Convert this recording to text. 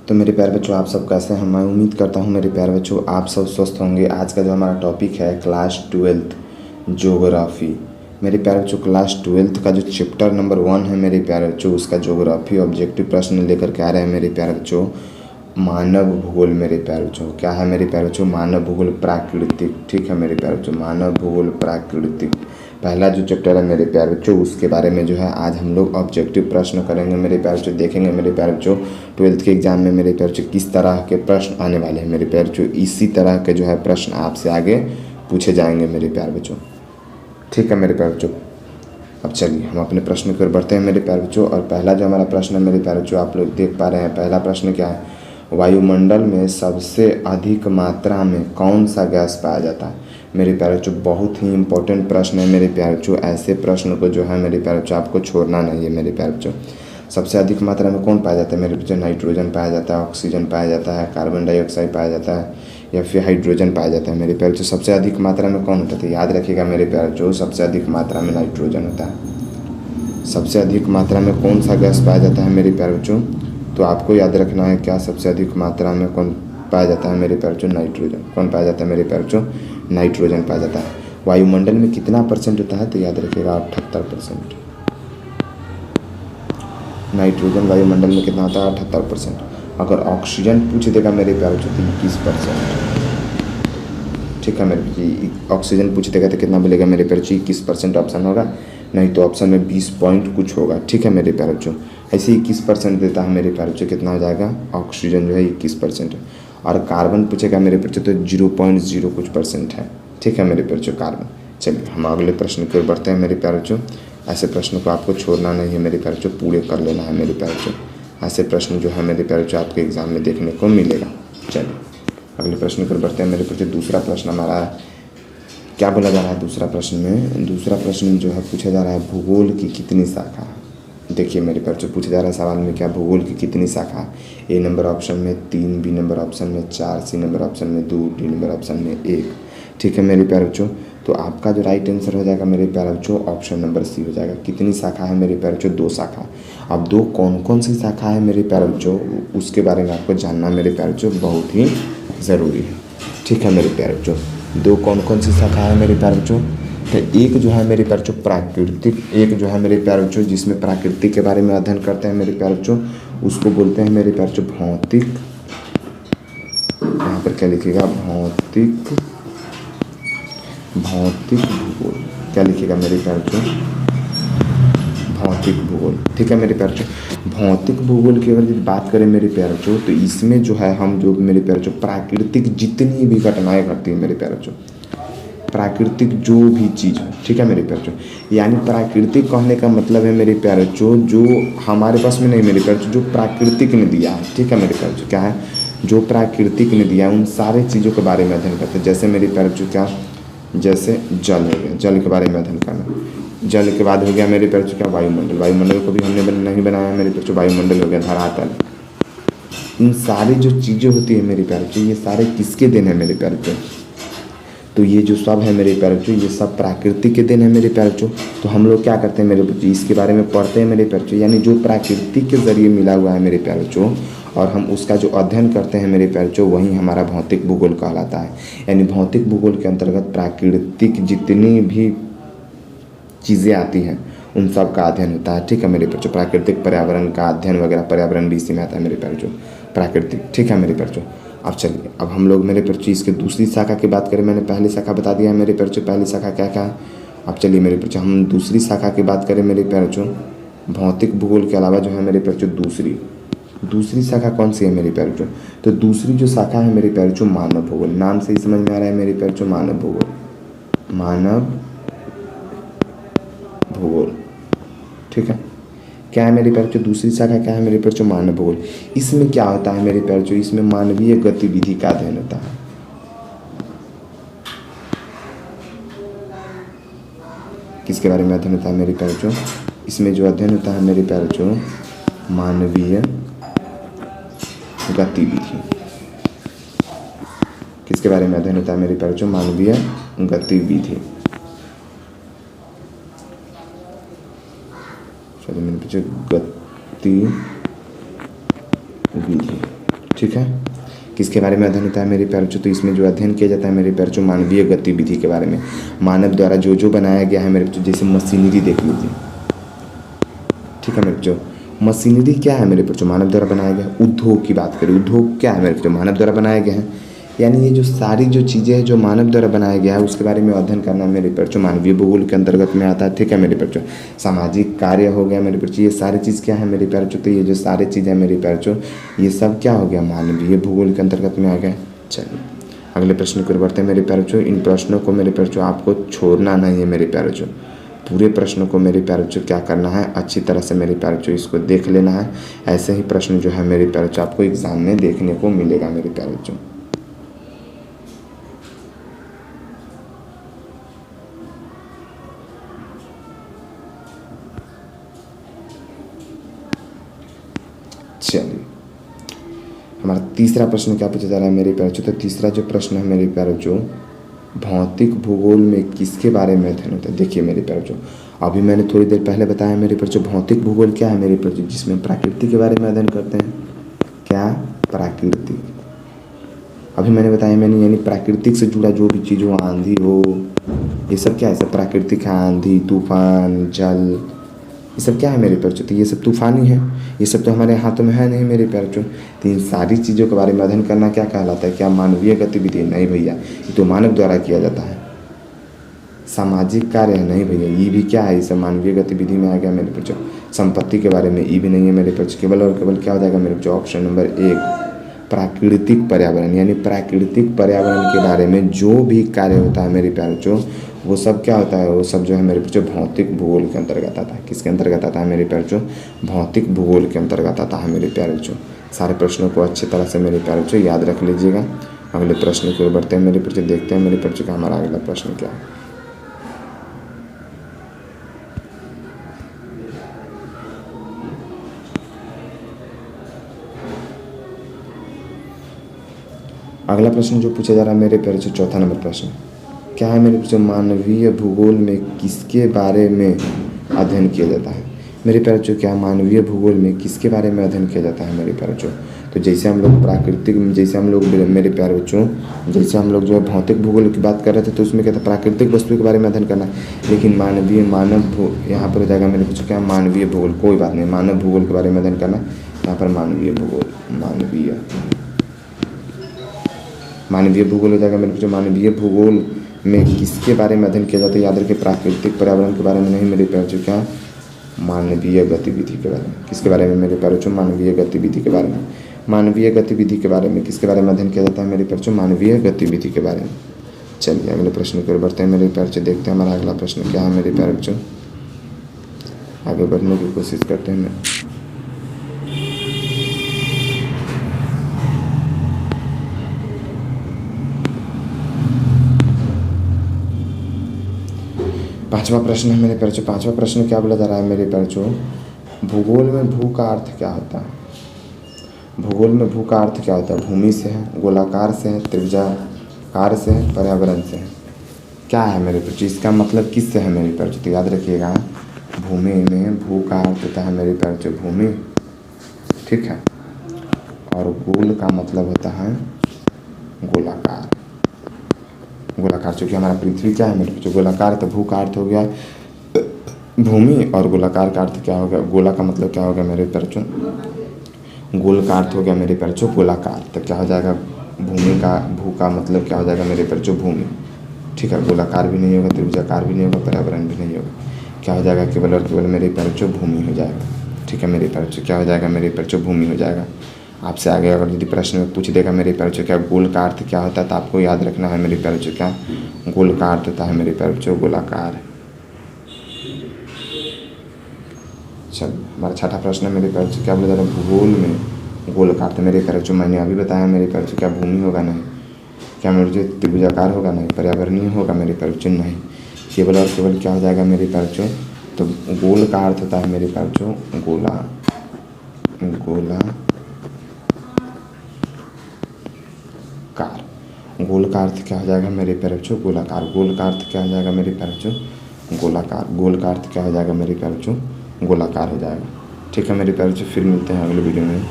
तो मेरे प्यारे बच्चों, आप सब कैसे हैं? मैं उम्मीद करता हूँ मेरे प्यारे बच्चों आप सब स्वस्थ होंगे। आज का जो हमारा टॉपिक है क्लास 12th ज्योग्राफी। मेरे प्यारे बच्चों, क्लास 12th का जो चैप्टर नंबर 1 है मेरे प्यारे बच्चों, उसका ज्योग्राफी ऑब्जेक्टिव प्रश्न लेकर के आ रहे हैं मेरे प्यारे बच्चों। मानव भूगोल मेरे प्यारे बच्चों, क्या है मेरे प्यारे बच्चों? मानव भूगोल प्राकृतिक। ठीक है मेरे प्यारे बच्चों, मानव भूगोल प्राकृतिक पहला जो चैप्टर है मेरे प्यारे बच्चों, उसके बारे में जो है आज हम लोग ऑब्जेक्टिव प्रश्न करेंगे मेरे प्यारे बच्चों। देखेंगे मेरे प्यारे बच्चों 12th के एग्जाम में मेरे प्यारे बच्चों किस तरह के प्रश्न आने वाले हैं मेरे प्यारे बच्चों। इसी तरह के जो है प्रश्न आपसे आगे पूछे जाएंगे मेरे प्यारे बच्चों। ठीक है मेरे प्यारे बच्चों, अब चलिए हम अपने प्रश्न की ओर बढ़ते हैं मेरे प्यारे बच्चों। और पहला जो हमारा प्रश्न है मेरे प्यारे बच्चों, आप लोग देख पा रहे हैं। पहला प्रश्न क्या है? वायुमंडल में सबसे अधिक मात्रा में कौन सा गैस पाया जाता है? मेरे प्यारे बच्चों, बहुत ही इंपॉर्टेंट प्रश्न है मेरे प्यारे बच्चों। ऐसे प्रश्न को जो है मेरे प्यारे बच्चों आपको छोड़ना नहीं है मेरे प्यारे बच्चों। सबसे अधिक मात्रा में कौन पाया जाता है मेरे बच्चों? नाइट्रोजन पाया जाता है, ऑक्सीजन पाया जाता है, कार्बन डाइऑक्साइड पाया जाता है, या फिर हाइड्रोजन पाया जाता है मेरे प्यारे बच्चों। सबसे अधिक मात्रा में कौन होता है? याद रखिएगा मेरे प्यारे बच्चों, सबसे अधिक मात्रा में नाइट्रोजन होता है। सबसे अधिक मात्रा में कौन सा गैस पाया जाता है मेरे प्यारे बच्चों? तो आपको याद रखना है क्या सबसे अधिक मात्रा में कौन पाया जाता है मेरे प्यारे बच्चों? नाइट्रोजन। कौन पाया जाता है मेरे प्यारे बच्चों? नाइट्रोजन पाया जाता है। वायुमंडल में कितना परसेंट होता है? तो याद रखिएगा 78%। नाइट्रोजन वायुमंडल में कितना होता है? 78%। अगर ऑक्सीजन पूछ देगा मेरे प्यारे बच्चों तो 21%। ठीक है मेरे बच्चों, ऑक्सीजन पूछ देगा तो कितना मिलेगा मेरे प्यारे बच्चों? 21% ऑप्शन होगा, नहीं तो ऑप्शन में 20 पॉइंट कुछ होगा। ठीक है मेरे प्यारे बच्चों, ऐसे 21% देता है मेरे प्यारे बच्चों। कितना हो जाएगा? ऑक्सीजन जो है 21% है। और कार्बन पूछेगा मेरे बच्चों तो 0.0 कुछ परसेंट है। ठीक है मेरे प्यारे बच्चों, कार्बन। चलिए हम अगले प्रश्न की ओर बढ़ते हैं मेरे प्यारे बच्चों। ऐसे प्रश्न को आपको छोड़ना नहीं है मेरे प्यारे बच्चों, पूरे कर लेना है मेरे प्यारे बच्चों। ऐसे प्रश्न जो है मेरे प्यारे बच्चों आपके एग्जाम में देखने को मिलेगा। चलिए अगले प्रश्न पर बढ़ते हैं मेरे बच्चों। दूसरा प्रश्न हमारा क्या बोला जा रहा है? दूसरा प्रश्न में, दूसरा प्रश्न जो है पूछा जा रहा है भूगोल की कितनी शाखा है? देखिए मेरे बच्चों, पूछा जा रहा है सवाल में क्या भूगोल की कितनी शाखा है? ए नंबर ऑप्शन में 3, बी नंबर ऑप्शन में 4, सी नंबर ऑप्शन में 2, डी नंबर ऑप्शन में 1। ठीक है मेरे प्यारे बच्चों, तो आपका जो राइट आंसर हो जाएगा मेरे प्यारे बच्चों ऑप्शन नंबर सी हो जाएगा। कितनी शाखा है मेरे प्यारे बच्चों? 2 शाखा। अब 2 कौन कौन सी शाखा है मेरे प्यारे बच्चों, उसके बारे में आपको जानना मेरे प्यारे बच्चों बहुत ही ज़रूरी है। ठीक है मेरे प्यारे बच्चों, 2 कौन कौन सी शाखा है मेरे प्यारे बच्चों? तो एक जो है मेरे प्यारे बच्चों प्राकृतिक, एक जो है मेरे प्यारे बच्चों जिसमें प्राकृतिक के बारे में अध्ययन करते हैं मेरे प्यारे बच्चों, उसको बोलते हैं मेरे प्यारे बच्चों भौतिक। यहाँ पर क्या लिखिएगा? भौतिक भूगोल। क्या लिखिएगा मेरे प्यारे बच्चों? भौतिक भूगोल। ठीक है मेरे प्यारे बच्चों, भौतिक भूगोल की अगर बात करें मेरे प्यारे बच्चों, तो इसमें जो है हम जो मेरे प्यारे बच्चों प्राकृतिक जितनी भी घटनाएं घटती हैं मेरे प्यारे बच्चों, प्राकृतिक जो भी चीज़ है, ठीक है मेरे प्यारे बच्चों, यानी प्राकृतिक कहने का मतलब है मेरे प्यारे बच्चों जो हमारे पास में नहीं मेरे प्यारे बच्चों, जो प्राकृतिक ने दिया है। ठीक है मेरे प्यारे बच्चों, क्या है? जो प्राकृतिक ने दिया है उन सारे चीज़ों के बारे में अध्ययन करते हैं। जैसे मेरे प्यारे बच्चों क्या? जैसे जल हो गया, जल के बारे में अध्ययन करना। जल के बाद हो गया मेरे प्यारे बच्चों क्या? वायुमंडल। वायुमंडल को भी हमने नहीं बनाया मेरे प्यारे बच्चों, वायुमंडल हो गया, धरातल। इन सारी जो चीज़ें होती है मेरे प्यारे बच्चों, ये सारे किसके देन है मेरे प्यारे बच्चों? तो ये जो सब है मेरे प्यारे बच्चों, ये सब प्राकृतिक के देन है मेरे प्यारे बच्चों। तो हम लोग क्या करते हैं मेरे बच्चों? इसके बारे में पढ़ते हैं मेरे प्यारे बच्चों, यानी जो प्राकृतिक के जरिए मिला हुआ है मेरे प्यारे बच्चों, और हम उसका जो अध्ययन करते हैं मेरे प्यारे बच्चों, वही हमारा भौतिक भूगोल कहलाता है। यानी भौतिक भूगोल के अंतर्गत प्राकृतिक जितनी भी चीज़ें आती हैं उन सब का अध्ययन होता है। ठीक है मेरे बच्चों, प्राकृतिक पर्यावरण का अध्ययन वगैरह, पर्यावरण भी इसी में आता है मेरे प्यारे बच्चों, प्राकृतिक। ठीक है मेरे प्यारे बच्चों, अब चलिए अब हम लोग मेरे प्यारे बच्चों इसके दूसरी शाखा की बात करें। मैंने पहली शाखा बता दिया है मेरे प्यारे बच्चों, पहली शाखा क्या क्या है। अब चलिए मेरे प्यारे बच्चों हम दूसरी शाखा की बात करें मेरे प्यारे बच्चों। भौतिक भूगोल के अलावा जो है मेरे प्यारे बच्चों दूसरी शाखा कौन सी है मेरे प्यारे बच्चों? तो दूसरी जो शाखा है मेरे प्यारे बच्चों मानव भूगोल। नाम से ही समझ में आ रहा है मेरे प्यारे बच्चों, मानव भूगोल। मानव भूगोल, ठीक है। क्या है मेरे प्यारे बच्चों? दूसरी शाखा क्या है मेरे प्यारे बच्चों? मानव भूगोल। इसमें क्या होता है मेरे प्यारे बच्चों? इसमें मानवीय गतिविधि का अध्ययन होता है। किसके बारे में अध्ययन होता है मेरे प्यारे बच्चों? इसमें जो अध्ययन होता है मेरे प्यारे बच्चों, मानवीय गतिविधि। किसके बारे में अध्ययन होता है मेरे प्यारे बच्चों? मानवीय गतिविधि। चलिए मेरे बच्चों, गतिविधि। ठीक है। किसके बारे में अध्ययन होता है मेरे प्यारे बच्चों? तो इसमें जो अध्ययन किया जाता है मेरे प्यारे बच्चों, मानवीय गतिविधि के बारे में। मानव द्वारा जो जो बनाया गया है मेरे बच्चों, जैसे मशीनरी देख लीजिए, ठीक है मेरे बच्चों। मशीनरी क्या है मेरे बच्चों? मानव द्वारा बनाया गया। उद्योग की बात करें, उद्योग क्या है मेरे बच्चों? मानव द्वारा बनाया गया है। यानी ये जो सारी जो चीज़ें हैं जो मानव द्वारा बनाया गया है उसके बारे में अध्ययन करना मेरे बच्चों मानवीय भूगोल के अंतर्गत में आता है, ठीक है मेरे बच्चों। सामाजिक कार्य हो गया मेरे बच्चों, ये सारी चीज़ क्या है मेरे प्यारे बच्चों? तो ये जो सारी चीज़ें हैं मेरे प्यारे बच्चों, ये सब क्या हो गया? मानवीय भूगोल के अंतर्गत में आ गया। चलिए अगले प्रश्न की ओर बढ़ते हैं मेरे प्यारे बच्चों। इन प्रश्नों को मेरे प्यारे बच्चों आपको छोड़ना नहीं है मेरे प्यारे बच्चों। पूरे प्रश्नों को मेरे प्यारे बच्चों क्या करना है? अच्छी तरह से मेरे प्यारे बच्चों इसको देख लेना है। ऐसे ही प्रश्न जो है मेरे प्यारे बच्चों आपको एग्जाम में देखने को मिलेगा मेरे प्यारे बच्चों। चलिए हमारा तीसरा प्रश्न क्या पूछा जा रहा है मेरे प्यारे बच्चों? तो तीसरा जो प्रश्न है मेरे प्यारे बच्चों, भौतिक भूगोल में किसके बारे में अध्ययन होता है? देखिए मेरे प्यारे बच्चों, अभी मैंने थोड़ी देर पहले बताया मेरे प्यारे बच्चों, भौतिक भूगोल क्या है मेरे प्यारे बच्चों? जिसमें प्रकृति के बारे में अध्ययन करते हैं। क्या? प्रकृति। अभी मैंने बताया यानी प्राकृतिक से जुड़ा जो भी चीज़ हो, आंधी हो, ये सब क्या है? सब प्राकृतिक है। आंधी, तूफान, जल, ये सब क्या है मेरे प्यारे बच्चों? तो ये सब तूफानी है। ये सब तो हमारे हाथों में है नहीं मेरे प्यारे बच्चों। तो इन सारी चीज़ों के बारे में अध्ययन करना क्या कहलाता है? क्या मानवीय गतिविधि? नहीं भैया, ये तो मानव द्वारा किया जाता है। सामाजिक कार्य है? नहीं भैया, ये भी क्या है? ये सब मानवीय गतिविधि में आ गया मेरे बच्चों। संपत्ति के बारे में ये भी नहीं है मेरे बच्चों। केवल और केवल क्या हो जाएगा मेरे बच्चों? ऑप्शन नंबर 1 प्राकृतिक पर्यावरण। यानी प्राकृतिक पर्यावरण के बारे में जो भी कार्य होता है मेरे प्यारे बच्चों, वो सब क्या होता है? वो सब जो है मेरे बच्चों भौतिक भूगोल के अंतर्गत आता है। किसके अंतर्गत आता है मेरे प्यारे बच्चों? भौतिक भूगोल के अंतर्गत आता है मेरे प्यारे बच्चों। सारे प्रश्नों को अच्छी तरह से मेरे प्यारे बच्चों याद रख लीजिएगा। अगले प्रश्न की ओर बढ़ते हैं मेरे बच्चों, देखते हैं मेरे बच्चों का हमारा अगला प्रश्न क्या है। अगला प्रश्न जो पूछा जा रहा है मेरे प्यारे बच्चों, चौथा नंबर प्रश्न क्या है मेरे बच्चों? मानवीय भूगोल में किसके बारे में अध्ययन किया जाता है? मेरे प्यारे बच्चों क्या मानवीय भूगोल में किसके बारे में अध्ययन किया जाता है मेरे प्यारे बच्चों? तो जैसे हम लोग प्राकृतिक, जैसे हम लोग मेरे प्यारे बच्चों, जैसे हम लोग जो है भौतिक भूगोल की बात कर रहे थे तो उसमें क्या था? प्राकृतिक वस्तु के बारे में अध्ययन करना। लेकिन यहाँ पर हो जाएगा मेरे बच्चों क्या? मानवीय भूगोल। कोई बात नहीं, मानव भूगोल के बारे में अध्ययन करना। यहाँ पर मानवीय भूगोल, मानवीय भूगोल हो जाएगा मेरे बच्चों। मानवीय भूगोल में किसके बारे में अध्ययन किया जाता है? याद रखिए, प्राकृतिक पर्यावरण के बारे में नहीं मेरे प्यारे बच्चों। क्या? मानवीय गतिविधि के बारे में। किसके बारे में मेरे प्यारे बच्चों? मानवीय गतिविधि के बारे में। मानवीय गतिविधि के बारे में किसके बारे में अध्ययन किया जाता है मेरे प्यारे बच्चों? मानवीय गतिविधि के बारे में। चलिए अगले प्रश्न की ओर बढ़ते हैं मेरे प्यारे बच्चों, देखते हैं हमारा अगला प्रश्न क्या है मेरे प्यारे बच्चों। आगे बढ़ने की कोशिश करते हैं। पांचवा प्रश्न है मेरे प्यारे बच्चों। पांचवा प्रश्न क्या बोला जा रहा है मेरे प्यारे बच्चों? भूगोल में भू का अर्थ क्या होता है? भूगोल में भू का अर्थ क्या होता है? भूमि से है, गोलाकार से है, त्रिभुजाकार से है, पर्यावरण से है। क्या है मेरे बच्चों? इसका मतलब किससे है मेरे प्यारे बच्चों? तो याद रखिएगा, भूमि में भू का अर्थ होता है मेरे प्यारे बच्चों भूमि, ठीक है। और गोल का मतलब होता है गोलाकार। गोलाकार, चूँकि हमारा पृथ्वी क्या है मेरे बच्चों? गोलाकार। तो भू का अर्थ हो गया भूमि और गोलाकार का अर्थ क्या हो गया? गोला का मतलब क्या हो गया मेरे प्यारे बच्चों? गोल का अर्थ हो गया मेरे प्यारे बच्चों गोलाकार। तो क्या हो जाएगा? भूमि का, भू का मतलब क्या हो जाएगा मेरे प्यारे बच्चों? भूमि, ठीक है। गोलाकार भी नहीं होगा, त्रिभुजाकार भी नहीं होगा, पर्यावरण भी नहीं होगा। क्या हो जाएगा? केवल और केवल मेरे प्यारे बच्चों भूमि हो जाएगा, ठीक है मेरे प्यारे बच्चों। क्या हो जाएगा मेरे प्यारे बच्चों? भूमि हो जाएगा। आपसे आगे अगर यदि प्रश्न में पूछ देगा मेरे प्यारे बच्चों क्या गोल का अर्थ क्या होता है, तो आपको याद रखना है मेरे प्यारे बच्चों क्या गोल का अर्थ होता है मेरे प्यारे बच्चों गोलाकार। चलो हमारा छठा प्रश्न है मेरे प्यारे बच्चों, क्या बोला जा रहा है? भूगोल में गोल का अर्थ मेरे प्यारे बच्चों मैंने अभी बताया मेरे प्यारे बच्चों क्या भूमि होगा? नहीं। क्या मेरे बच्चों? त्रिभुजाकार होगा? नहीं। पर्यावरणीय होगा मेरे प्यारे बच्चों? नहीं। केवल और केवल क्या हो जाएगा मेरे प्यारे बच्चों? तो गोल का अर्थ होता है मेरे प्यारे बच्चों गोला कार। गोल का अर्थ क्या हो जाएगा मेरे प्यारे बच्चों? गोलाकार। गोल का अर्थ क्या हो जाएगा मेरे प्यारे बच्चों? गोलाकार। गोल का अर्थ क्या हो जाएगा मेरे प्यारे बच्चों? गोलाकार हो जाएगा, ठीक है मेरे प्यारे बच्चों। फिर मिलते हैं अगले वीडियो में।